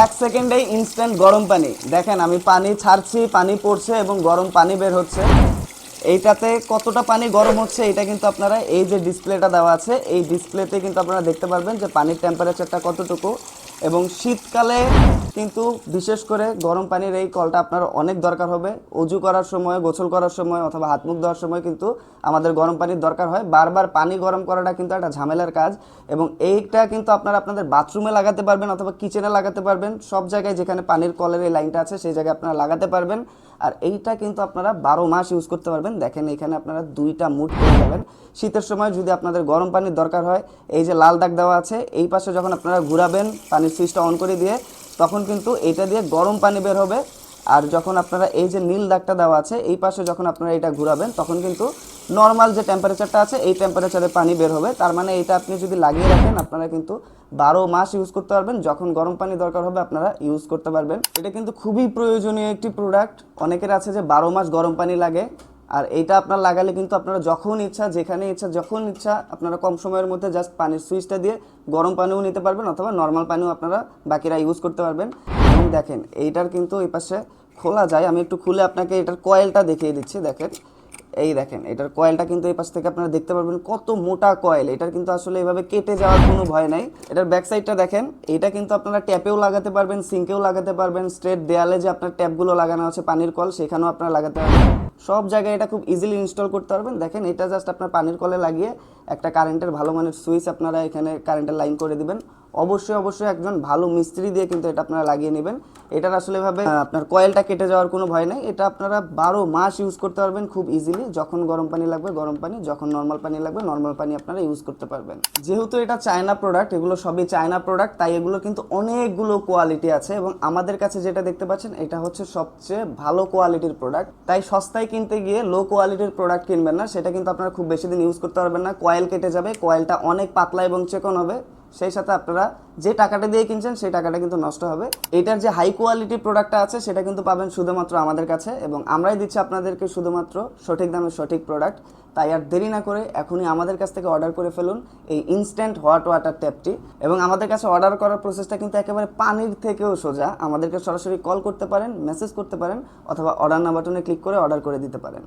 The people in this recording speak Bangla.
এক সেকেন্ডেই ইনস্ট্যান্ট গরম পানি। দেখেন আমি পানি ছাড়ছি, পানি পড়ছে এবং গরম পানি বের হচ্ছে। এইটাতে কতটা পানি গরম হচ্ছে এটা কিন্তু আপনারা এই যে ডিসপ্লেটা দেওয়া আছে এই ডিসপ্লেতে কিন্তু আপনারা দেখতে পারবেন যে পানির টেম্পারেচারটা কতটুকু। এবং শীতকালে কিন্তু বিশেষ করে গরম পানির এই কলটা আপনার অনেক দরকার হবে। অজু করার সময়, গোসল করার সময় অথবা হাত মুখ ধোয়ার সময় কিন্তু আমাদের গরম পানির দরকার হয়। বারবার পানি গরম করাটা কিন্তু একটা ঝামেলার কাজ। এবং এইটা কিন্তু আপনারা আপনাদের বাথরুমে লাগাতে পারবেন অথবা কিচেনে লাগাতে পারবেন। সব জায়গায় যেখানে পানির কলের এই লাইনটা আছে সেই জায়গায় আপনারা লাগাতে পারবেন। আর এইটা কিন্তু আপনারা 12 মাস ইউজ করতে পারবেন। দেখেন এখানে আপনারা 2টা মুড পেয়ে যাবেন। শীতের সময় যদি আপনাদের গরম পানির দরকার হয়, এই যে লাল দাগ দেওয়া আছে এই পাশে যখন আপনারা ঘুরাবেন পানির সুইচটা অন করে দিয়ে, তখন কিন্তু এটা দিয়ে গরম পানি বের হবে। আর যখন আপনারা এই যে নীল দাগটা দেওয়া আছে এই পাশে যখন আপনারা এটা ঘুরাবেন তখন কিন্তু নর্মাল যে টেম্পারেচারটা আছে এই টেম্পারেচারে পানি বের হবে। তার মানে এটা আপনি যদি লাগিয়ে রাখেন আপনারা কিন্তু 12 মাস ইউজ করতে পারবেন। যখন গরম পানি দরকার হবে আপনারা ইউজ করতে পারবেন। এটা কিন্তু খুবই প্রয়োজনীয় একটি প্রোডাক্ট। অনেকের আছে যে 12 মাস গরম পানি লাগে, আর এইটা আপনার লাগালে কিন্তু আপনারা যখন ইচ্ছা, যেখানে ইচ্ছা, যখন ইচ্ছা আপনারা কম সময়ের মধ্যে জাস্ট পানির সুইচটা দিয়ে গরম পানিও নিতে পারবেন অথবা নর্মাল পানিও আপনারা বাকিরা ইউজ করতে পারবেন। এবং দেখেন এইটার কিন্তু এই পাশে খোলা যায়। আমি একটু খুলে আপনাকে এটার কয়েলটা দেখিয়ে দিচ্ছি। দেখেন এই দেখেন এটার কয়েলটা কিন্তু এই পাশ থেকে আপনারা দেখতে পারবেন কত মোটা কয়েল। এটার কিন্তু আসলে এভাবে কেটে যাওয়ার কোনো ভয় নাই। এটার ব্যাক সাইডটা দেখেন, এটা কিন্তু আপনারা ট্যাপেও লাগাতে পারবেন, সিঙ্কেও লাগাতে পারবেন, স্ট্রেট দেয়ালে যে আপনার ট্যাপগুলো লাগানো আছে পানির কল সেখানেও আপনারা লাগাতে পারবেন। সব জায়গায় এটা খুব ইজিলি ইনস্টল করতে পারবেন। দেখেন এটা জাস্ট আপনার পানির কলে লাগিয়ে একটা কারেন্টের ভালো মানের সুইচ আপনারা এখানে কারেন্টের লাইন করে দিবেন। অবশ্যই অবশ্যই একজন ভালো মিস্ত্রি দিয়ে কিন্তু এটা আপনারা লাগিয়ে নেবেন। এটার আসলে ভাবে আপনার কয়েলটা কেটে যাওয়ার কোনো ভয় নেই। এটা আপনারা 12 মাস ইউজ করতে পারবেন খুব ইজিলি। যখন গরম পানি লাগবে গরম পানি, যখন নর্মাল পানি লাগবে নর্মাল পানি আপনারা ইউজ করতে পারবেন। যেহেতু এটা চায়না প্রোডাক্ট, এগুলো সবই চায়না প্রোডাক্ট, তাই এগুলো কিন্তু অনেকগুলো কোয়ালিটি আছে এবং আমাদের কাছে যেটা দেখতে পাচ্ছেন এটা হচ্ছে সবচেয়ে ভালো কোয়ালিটির প্রোডাক্ট। তাই সস্তায় কিনতে গিয়ে লো কোয়ালিটির প্রোডাক্ট কিনবেন না, সেটা কিন্তু আপনারা খুব বেশি দিন ইউজ করতে পারবেন না। কয়েল কেটে যাবে, কয়েলটা অনেক পাতলা এবং চিকন হবে, সেই সাথে আপনারা যে টাকাটা দিয়ে কিনছেন সেই টাকাটা কিন্তু নষ্ট হবে। এটার যে হাই কোয়ালিটি প্রোডাক্টটা আছে সেটা কিন্তু পাবেন শুধুমাত্র আমাদের কাছে এবং আমরাই দিচ্ছি আপনাদেরকে শুধুমাত্র সঠিক দামে সঠিক প্রোডাক্ট। তাই আর দেরি না করে এখনই আমাদের কাছ থেকে অর্ডার করে ফেলুন এই ইনস্ট্যান্ট হট ওয়াটার ট্যাপটি। এবং আমাদের কাছে অর্ডার করার প্রসেসটা কিন্তু একেবারে পানির থেকেও সোজা। আমাদেরকে সরাসরি কল করতে পারেন, মেসেজ করতে পারেন অথবা অর্ডার নাও বাটনে ক্লিক করে অর্ডার করে দিতে পারেন।